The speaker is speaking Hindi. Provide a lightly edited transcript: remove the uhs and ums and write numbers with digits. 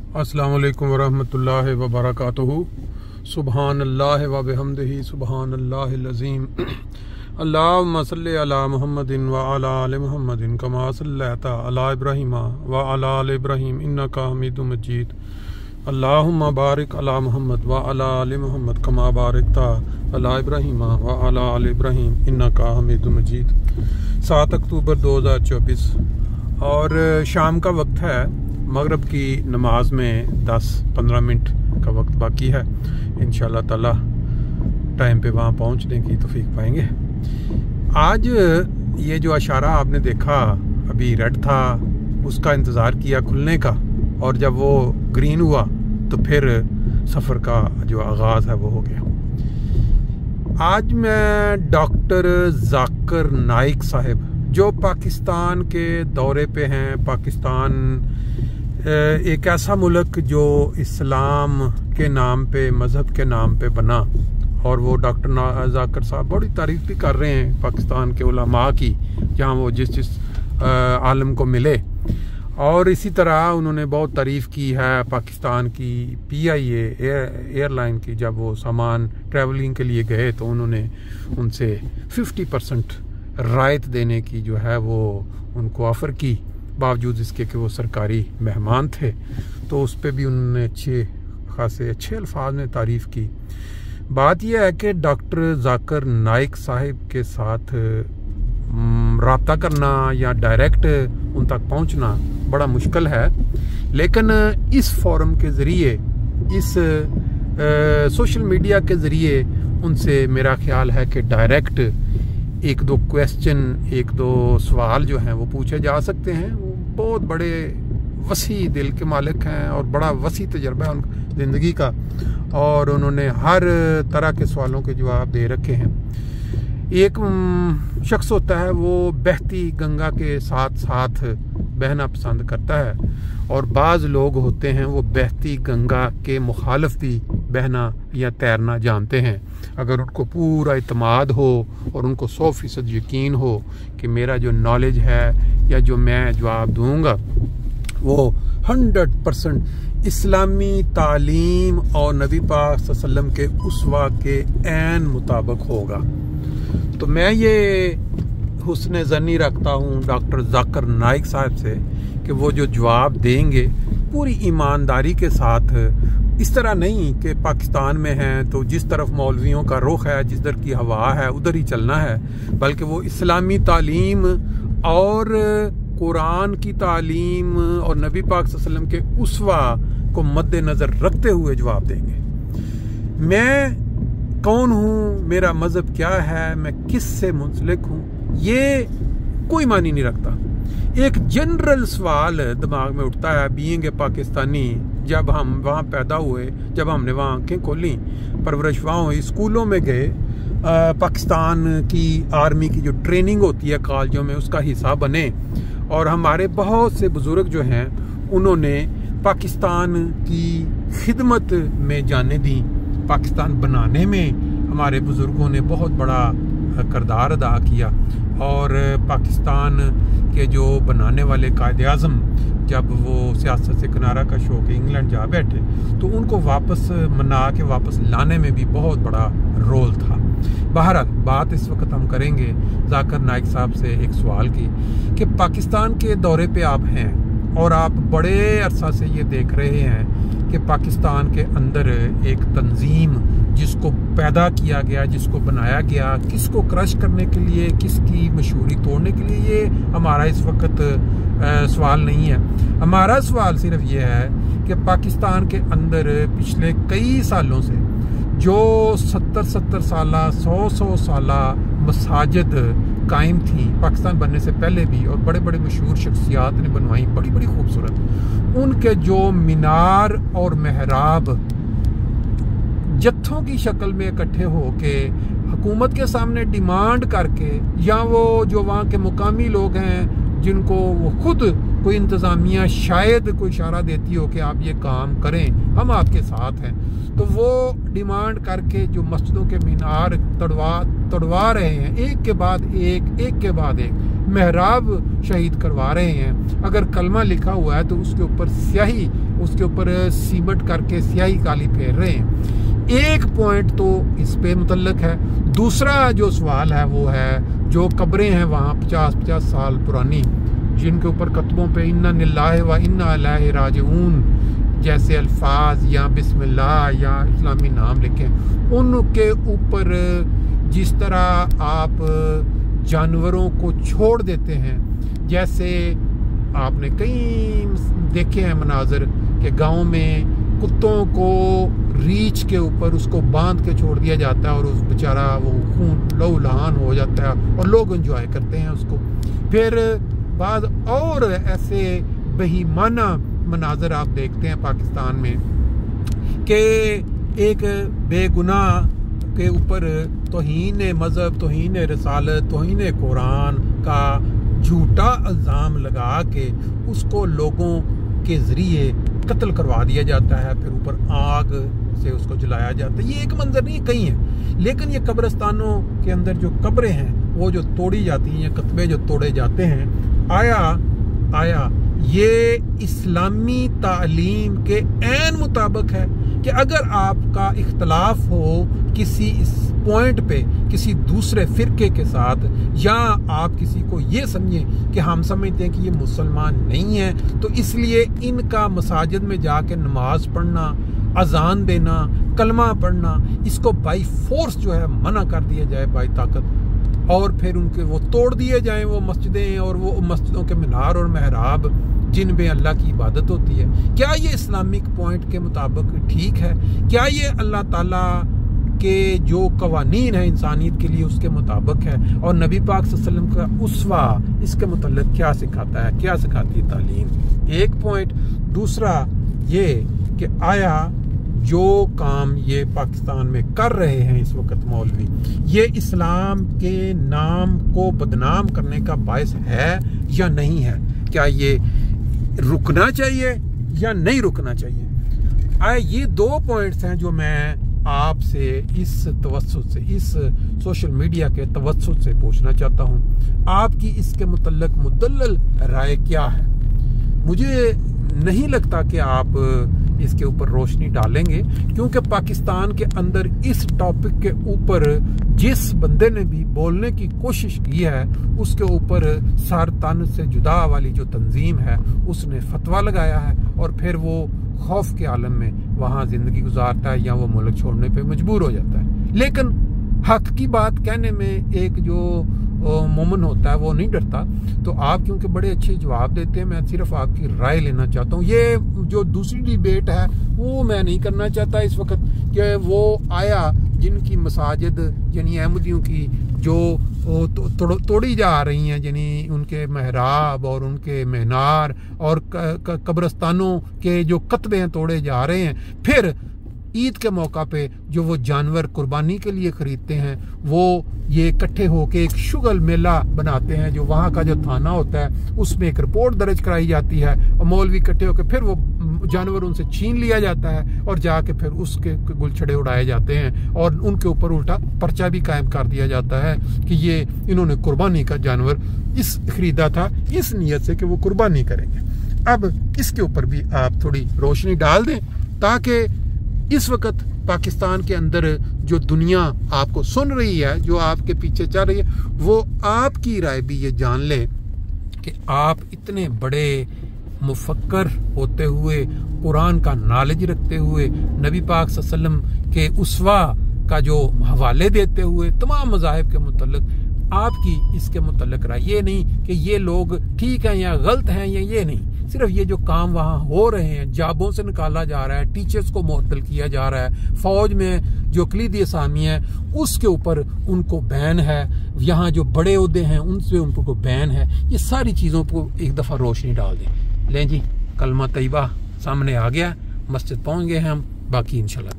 अस्सलाम वालेकुम वरहमतुल्लाहि वबरकातुहू। सुबहानल्लाहि व बिहम्दिही सुबहानल्लाहिल अज़ीम। अल्लाहुम्मा सल्लि अला मुहम्मदिन व अला आलि मुहम्मदिन कमा सल्लैता अला इब्राहीम व अला आलि इब्राहीम इन्नका हमीदुम मजीद। अल्लाहुम्मा बारिक अला मुहम्मद व अला आलि मुहम्मद कमा बारकता अला इब्राहीम व अला आलि इब्राहीम इन्नका हमीदुम मजीद। 7 अक्टूबर 2024 और शाम का वक्त है। मगरब की नमाज में 10-15 मिनट का वक्त बाकी है। इंशाअल्लाह ताला टाइम पे वहाँ पहुँचने की तौफीक पाएंगे। आज ये जो इशारा आपने देखा, अभी रेड था, उसका इंतज़ार किया खुलने का, और जब वो ग्रीन हुआ तो फिर सफ़र का जो आगाज़ है वो हो गया। आज मैं डॉक्टर जाकिर नाइक साहब, जो पाकिस्तान के दौरे पे हैं, पाकिस्तान एक ऐसा मुल्क जो इस्लाम के नाम पे, मज़हब के नाम पे बना, और वो डॉक्टर जाकिर साहब बड़ी तारीफ़ भी कर रहे हैं पाकिस्तान के उलमा की, जहाँ वो जिस आलम को मिले। और इसी तरह उन्होंने बहुत तारीफ़ की है पाकिस्तान की PIA एयरलाइन की। जब वो सामान ट्रैवलिंग के लिए गए तो उन्होंने उनसे 50% रायत देने की जो है वो उनको ऑफ़र की, बावजूद इसके कि वो सरकारी मेहमान थे। तो उस पर भी उन्होंने अच्छे अल्फाज में तारीफ़ की। बात यह है कि डॉक्टर जाकिर नाइक साहिब के साथ रब्ता करना या डायरेक्ट उन तक पहुंचना बड़ा मुश्किल है, लेकिन इस फोरम के ज़रिए, इस सोशल मीडिया के ज़रिए उनसे मेरा ख्याल है कि डायरेक्ट 1-2 क्वेश्चन, 1-2 सवाल जो हैं वो पूछे जा सकते हैं। वो बहुत बड़े वसी दिल के मालिक हैं और बड़ा वसी तजर्बा है उनकी ज़िंदगी का, और उन्होंने हर तरह के सवालों के जवाब दे रखे हैं। एक शख्स होता है वो बहती गंगा के साथ साथ बहना पसंद करता है, और बाज़ लोग होते हैं वो बहती गंगा के मुखालिफ भी बहना या तैरना जानते हैं। अगर उनको पूरा इत्मीनान हो और उनको 100% यकीन हो कि मेरा जो नॉलेज है या जो मैं जवाब दूंगा वो 100% इस्लामी तालीम और नबी पाक सल्लल्लाहु अलैहि वसल्लम के उसवा के ऐन मुताबिक होगा। तो मैं ये हुस्न ज़न्नी रखता हूँ डॉक्टर जाकिर नाइक साहब से कि वो जो जवाब देंगे पूरी ईमानदारी के साथ, इस तरह नहीं कि पाकिस्तान में हैं तो जिस तरफ मौलवियों का रुख है, जिस तरह की हवा है उधर ही चलना है, बल्कि वो इस्लामी तालीम और कुरान की तालीम और नबी पाक सल्लल्लाहु अलैहि वसल्लम के उसवा को मद्देनज़र रखते हुए जवाब देंगे। मैं कौन हूँ, मेरा मज़हब क्या है, मैं किस से मुंसलिक हूँ, ये कोई मानी नहीं रखता। एक जनरल सवाल दिमाग में उठता है, बीइंग ए पाकिस्तानी, जब हम वहाँ पैदा हुए, जब हमने वहाँ आँखें खोली, परवरिश वहाँ हुई, स्कूलों में गए, पाकिस्तान की आर्मी की जो ट्रेनिंग होती है कॉलेजों में उसका हिस्सा बने, और हमारे बहुत से बुजुर्ग जो हैं उन्होंने पाकिस्तान की खिदमत में जाने दी। पाकिस्तान बनाने में हमारे बुजुर्गों ने बहुत बड़ा किरदार अदा किया, और पाकिस्तान के जो बनाने वाले कायदे आज़म जब वो सियासत से किनारा कश होकर इंग्लैंड जा बैठे तो उनको वापस मना के वापस लाने में भी बहुत बड़ा रोल था। बहरहाल बात इस वक्त हम करेंगे जाकिर नाइक साहब से एक सवाल की कि पाकिस्तान के दौरे पे आप हैं और आप बड़े अरसा से ये देख रहे हैं कि पाकिस्तान के अंदर एक तंजीम जिसको पैदा किया गया, जिसको बनाया गया, किसको क्रश करने के लिए, किसकी मशहूरी तोड़ने के लिए, ये हमारा इस वक्त सवाल नहीं है। हमारा सवाल सिर्फ ये है कि पाकिस्तान के अंदर पिछले कई सालों से जो 70 साला 100 साला मसाजिद कायम थी पाकिस्तान बनने से पहले भी, और बड़े बड़े मशहूर शख्सियात ने बनवाई, बड़ी बड़ी खूबसूरत, उनके जो मीनार और महराब जत्थों की शक्ल में इकट्ठे होके हुकूमत के सामने डिमांड करके, या वो जो वहाँ के मुकामी लोग हैं जिनको वो खुद कोई इंतज़ामिया शायद कोई इशारा देती हो कि आप ये काम करें, हम आपके साथ हैं, तो वो डिमांड करके जो मस्जिदों के मीनार तोड़वा रहे हैं, एक के बाद एक महराब शहीद करवा रहे हैं। अगर कलमा लिखा हुआ है तो उसके ऊपर स्याही उसके ऊपर सीमेंट करके स्याही काली फेर रहे हैं। एक पॉइंट तो इस पे मुतल्लक है। दूसरा जो सवाल है वो है जो कब्रें हैं वहाँ 50-50 साल पुरानी, जिनके ऊपर कतबों पे इन्ना लिल्लाहि व इन्ना इलैहि राजिऊन जैसे अल्फाज या बिस्मिल्लाह या इस्लामी नाम लिखे, उनके ऊपर जिस तरह आप जानवरों को छोड़ देते हैं, जैसे आपने कई देखे हैं मनाजर कि गांव में कुत्तों को रीछ के ऊपर उसको बांध के छोड़ दिया जाता है और उस बेचारा वो खून लहूलुहान हो जाता है और लोग एंजॉय करते हैं उसको। फिर बाद और ऐसे बेईमाना मनाजर आप देखते हैं पाकिस्तान में कि एक बेगुनाह के ऊपर तौहीन मज़हब, तौहीन रसालत, तौहीन कुरान का झूठा इल्ज़ाम लगा के उसको लोगों के ज़रिए कत्ल करवा दिया जाता है, फिर ऊपर आग से उसको जलाया जाता है। ये एक मंजर नहीं, कई है। लेकिन ये कब्रिस्तानों के अंदर जो कब्रें हैं वो जो तोड़ी जाती हैं, कतबे जो तोड़े जाते हैं, आया ये इस्लामी तालीम के ऐन मुताबिक है कि अगर आपका इख्तलाफ हो किसी पॉइंट पे किसी दूसरे फिरके के साथ, या आप किसी को ये समझें कि हम समझते हैं कि ये मुसलमान नहीं है तो इसलिए इनका मसाजिद में जाके नमाज पढ़ना, अजान देना, कलमा पढ़ना, इसको बाई फोर्स जो है मना कर दिया जाए बाई ताकत, और फिर उनके वो तोड़ दिए जाएं वो मस्जिदें और वो मस्जिदों के मीनार और महराब जिनमें अल्लाह की इबादत होती है। क्या ये इस्लामिक पॉइंट के मुताबिक ठीक है? क्या ये अल्लाह ताला के जो कवानीन है इंसानियत के लिए उसके मुताबिक है? और नबी पाक सल्लल्लाहु अलैहि वसल्लम का उस्वा इसके मुतल्लिक़ क्या सिखाता है, क्या सिखाती है तालीम? एक पॉइंट। दूसरा ये कि आया जो काम ये पाकिस्तान में कर रहे हैं इस वक्त मौलवी, ये इस्लाम के नाम को बदनाम करने का बायस है या नहीं है? क्या ये रुकना चाहिए या नहीं रुकना चाहिए? ये दो पॉइंट्स हैं जो मैं आपसे इस तवज्जुह से, इस सोशल मीडिया के तवज्जुह से पूछना चाहता हूँ। आपकी इसके मुतल्लिक़ मुदल्लल राय क्या है? मुझे नहीं लगता कि आप इसके ऊपर रोशनी डालेंगे, क्योंकि पाकिस्तान के अंदर इस टॉपिक के ऊपर जिस बंदे ने भी बोलने की कोशिश की है उसके ऊपर सर तन से जुदा वाली जो तंजीम है उसने फतवा लगाया है और फिर वो खौफ के आलम में वहाँ जिंदगी गुजारता है या वो मुल्क छोड़ने पे मजबूर हो जाता है। लेकिन हक की बात कहने में एक जो मोमन होता है वो नहीं डरता। तो आप क्योंकि बड़े अच्छे जवाब देते हैं, मैं सिर्फ आपकी राय लेना चाहता हूँ। ये जो दूसरी डिबेट है वो मैं नहीं करना चाहता इस वक्त कि वो आया जिनकी मसाजिद यानी अहमदियों की जो तोड़ी जा रही हैं, यानी उनके महराब और उनके मीनार और कब्रिस्तानों के जो कतबे हैं तोड़े जा रहे हैं। फिर ईद के मौका पे जो वो जानवर कुर्बानी के लिए खरीदते हैं वो ये इकट्ठे होके एक शुगल मेला बनाते हैं, जो वहाँ का जो थाना होता है उसमें एक रिपोर्ट दर्ज कराई जाती है और मौलवी इकट्ठे होकर फिर वो जानवर उनसे छीन लिया जाता है और जाके फिर उसके गुलछड़े उड़ाए जाते हैं और उनके ऊपर उल्टा पर्चा भी कायम कर दिया जाता है कि ये इन्होंने कुर्बानी का जानवर इस खरीदा था इस नियत से कि वो कुर्बानी करेंगे। अब इसके ऊपर भी आप थोड़ी रोशनी डाल दें ताकि इस वक्त पाकिस्तान के अंदर जो दुनिया आपको सुन रही है, जो आपके पीछे चल रही है, वो आपकी राय भी ये जान ले कि आप इतने बड़े मुफक्कर होते हुए, कुरान का नॉलेज रखते हुए, नबी पाक सल्लल्लाहु अलैहि वसल्लम के उसवा का जो हवाले देते हुए तमाम मज़ाहिब के मुतल्लिक़ आपकी इसके मुतल्लिक़ राय ये नहीं कि ये लोग ठीक हैं या गलत हैं या ये नहीं। सिर्फ ये जो काम वहाँ हो रहे हैं, जाबों से निकाला जा रहा है, टीचर्स को मुअत्तल किया जा रहा है, फौज में जो कलीदी असामी है उसके ऊपर उनको बैन है, यहाँ जो बड़े ओहदे हैं उनसे उनको बैन है। ये सारी चीज़ों को एक दफ़ा रोशनी डाल दें। लें जी, कलमा तैयबा सामने आ गया, मस्जिद पहुँच गए हैं हम, बाकी इंशाल्लाह।